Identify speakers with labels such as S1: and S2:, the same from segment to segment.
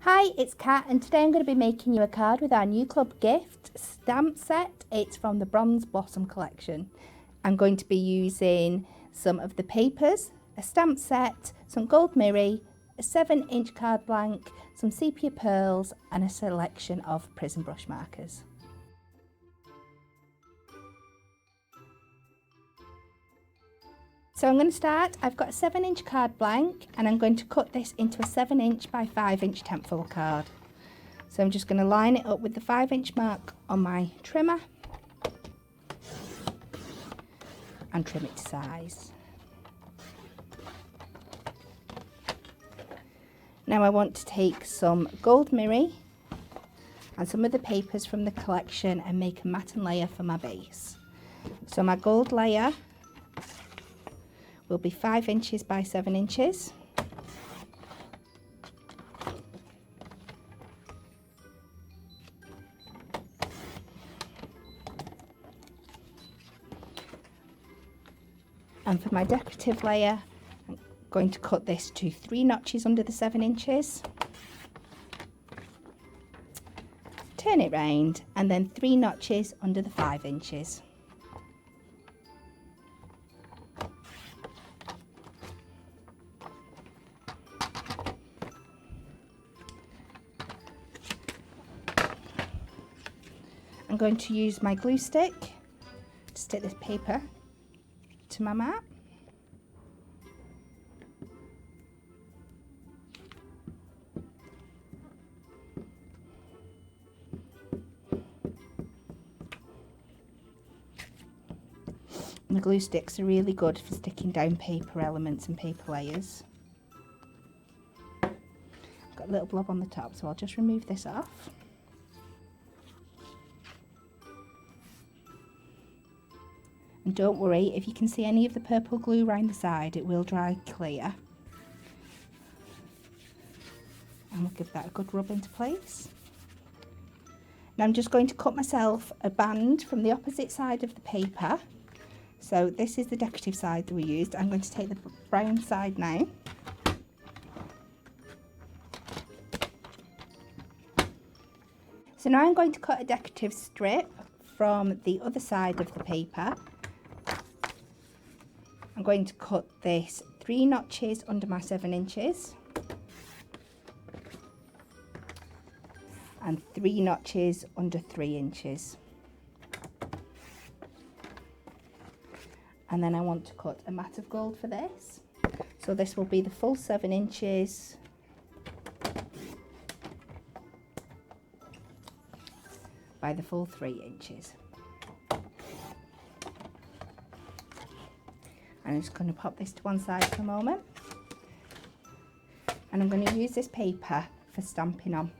S1: Hi, it's Kat and today I'm going to be making you a card with our new club gift stamp set. It's from the Bronze Blossom collection. I'm going to be using some of the papers, a stamp set, some gold mirror, a 7-inch card blank, some sepia pearls and a selection of Prism brush markers. So I'm going to start, I've got a 7-inch card blank and I'm going to cut this into a 7-inch by 5-inch tenfold card. So I'm just going to line it up with the 5-inch mark on my trimmer and trim it to size. Now I want to take some gold mirror and some of the papers from the collection and make a matten layer for my base. So my gold layer will be 5 inches by 7 inches. And for my decorative layer, I'm going to cut this to 3 notches under the 7 inches. Turn it round and then 3 notches under the 5 inches. I'm going to use my glue stick to stick this paper to my mat. And the glue sticks are really good for sticking down paper elements and paper layers. I've got a little blob on the top, so I'll just remove this off. And don't worry, if you can see any of the purple glue around the side, it will dry clear. And we'll give that a good rub into place. Now I'm just going to cut myself a band from the opposite side of the paper. So this is the decorative side that we used. I'm going to take the brown side now. So now I'm going to cut a decorative strip from the other side of the paper. I'm going to cut this 3 notches under my 7 inches and 3 notches under 3 inches. And then I want to cut a mat of gold for this. So this will be the full 7 inches by the full 3 inches. I'm just going to pop this to one side for a moment. And I'm going to use this paper for stamping on.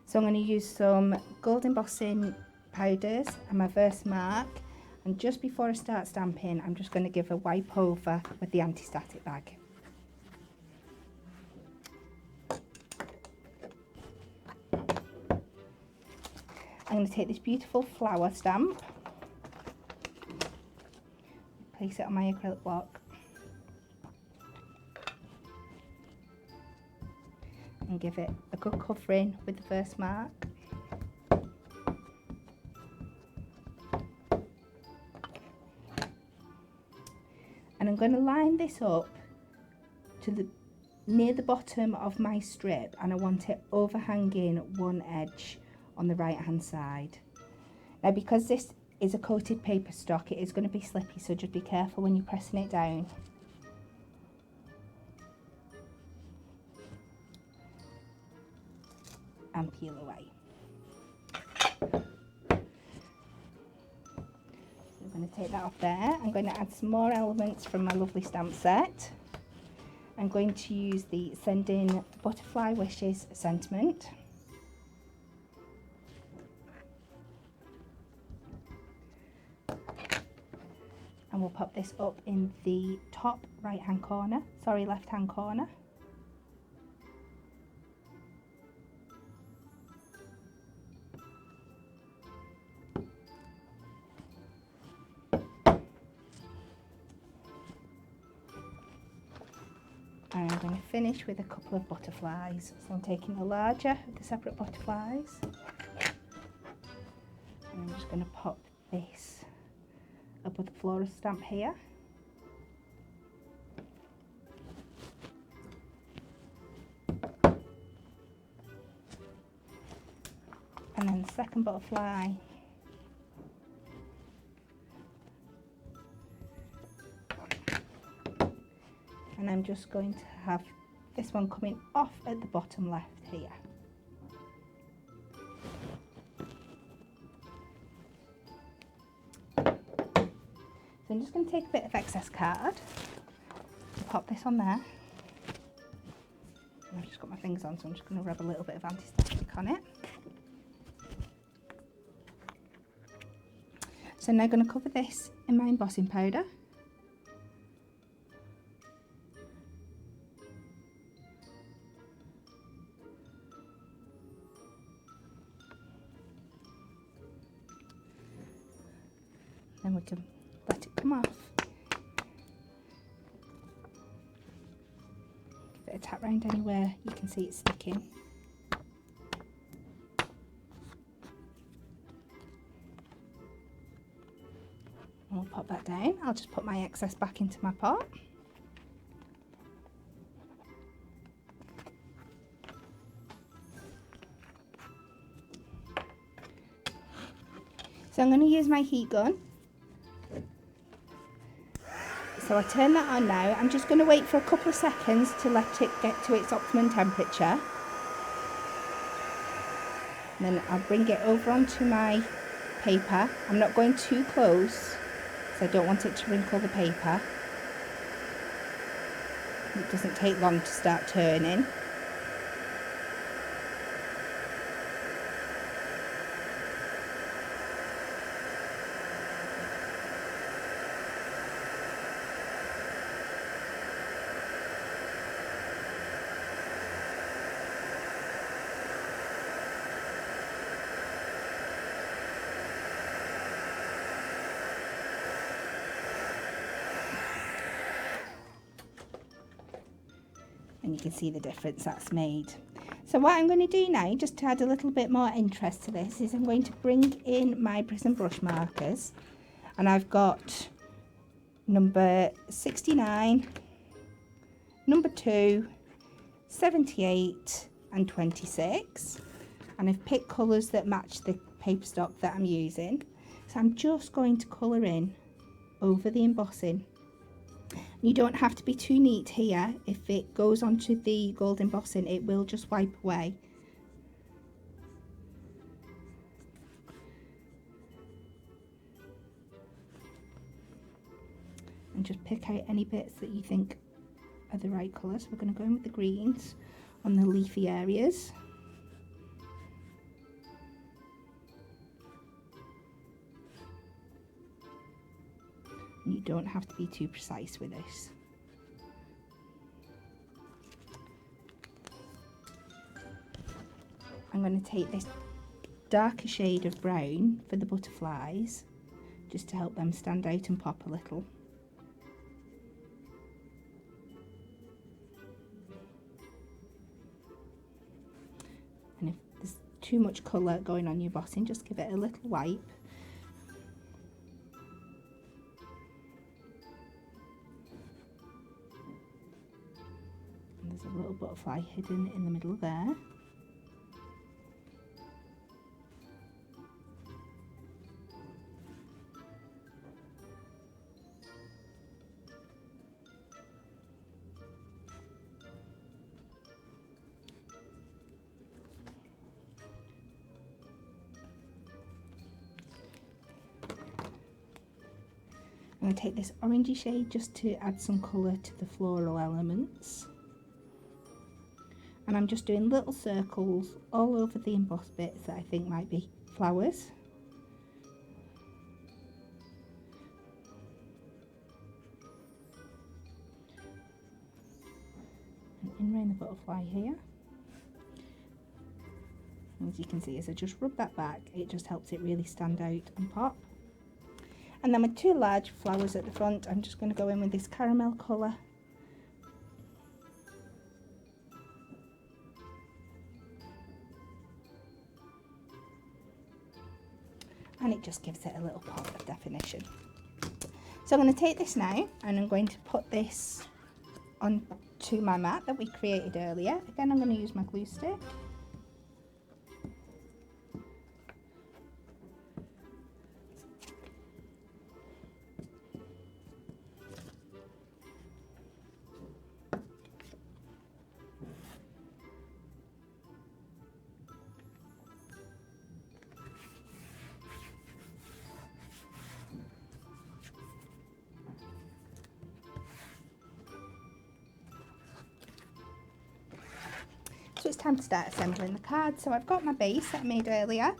S1: So I'm going to use some gold embossing powders and my Versamark. And just before I start stamping, I'm just going to give a wipe over with the anti-static bag. I'm going to take this beautiful flower stamp, place it on my acrylic block and give it a good covering with the Versamark. And I'm going to line this up to near the bottom of my strip, and I want it overhanging one edge on the right hand side. Now because this is a coated paper stock, it is going to be slippy, so just be careful when you're pressing it down. And peel away. I'm going to take that off there. I'm going to add some more elements from my lovely stamp set. I'm going to use the Sending Butterfly Wishes sentiment. And we'll pop this up in the top left hand corner. And I'm going to finish with a couple of butterflies. So I'm taking the larger of the separate butterflies, and I'm just going to pop this above the floral stamp here. And then the second butterfly. And I'm just going to have this one coming off at the bottom left here. So I'm just going to take a bit of excess card and pop this on there. And I've just got my fingers on, so I'm just going to rub a little bit of anti-static on it. So I'm now going to cover this in my embossing powder. Then we can let it come off. Give it a tap round anywhere you can see it sticking. And we'll pop that down. I'll just put my excess back into my pot. So I'm going to use my heat gun. So I turn that on now. I'm just going to wait for a couple of seconds to let it get to its optimum temperature. And then I'll bring it over onto my paper. I'm not going too close, so I don't want it to wrinkle the paper. It doesn't take long to start turning. And you can see the difference that's made. So what I'm going to do now, just to add a little bit more interest to this, is I'm going to bring in my Prism brush markers, and I've got number 69, number 2, 78 and 26, and I've picked colours that match the paper stock that I'm using. So I'm just going to colour in over the embossing. You don't have to be too neat here. If it goes onto the gold embossing, it will just wipe away. And just pick out any bits that you think are the right colour. So we're going to go in with the greens on the leafy areas. You don't have to be too precise with this. I'm going to take this darker shade of brown for the butterflies, just to help them stand out and pop a little. And if there's too much colour going on your embossing, just give it a little wipe. There's a little butterfly hidden in the middle there. I'm going to take this orangey shade just to add some colour to the floral elements. And I'm just doing little circles all over the embossed bits that I think might be flowers. And in around the butterfly here. And as you can see, as I just rub that back, it just helps it really stand out and pop. And then with two large flowers at the front, I'm just going to go in with this caramel colour. and it just gives it a little pop of definition. So I'm going to take this now and I'm going to put this onto my mat that we created earlier. Again, I'm going to use my glue stick. So it's time to start assembling the card. So I've got my base that I made earlier.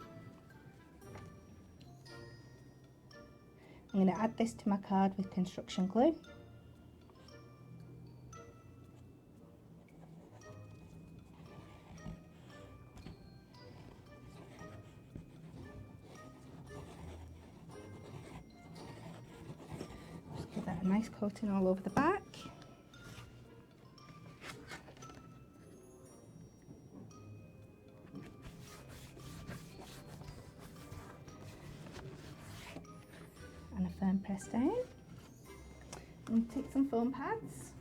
S1: I'm going to add this to my card with construction glue. Just give that a nice coating all over the back. And a firm press down. And take some foam pads.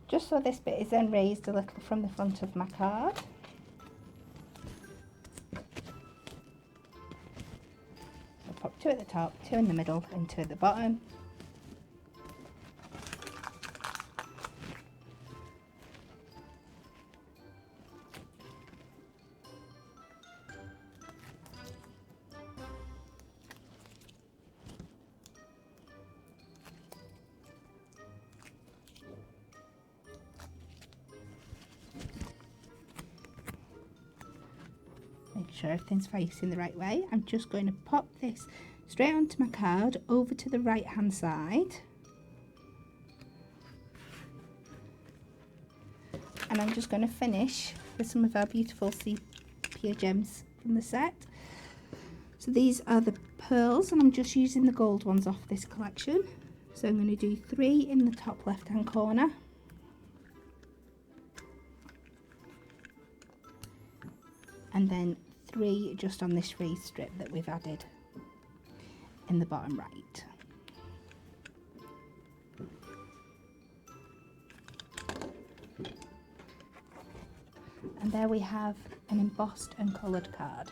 S1: Just so this bit is then raised a little from the front of my card. So pop 2 at the top, 2 in the middle and 2 at the bottom. Make sure everything's facing the right way. I'm just going to pop this straight onto my card over to the right hand side. And I'm just going to finish with some of our beautiful sepia gems from the set. So these are the pearls and I'm just using the gold ones off this collection. So I'm going to do 3 in the top left hand corner. And then 3 just on this raised strip that we've added in the bottom right. And there we have an embossed and coloured card.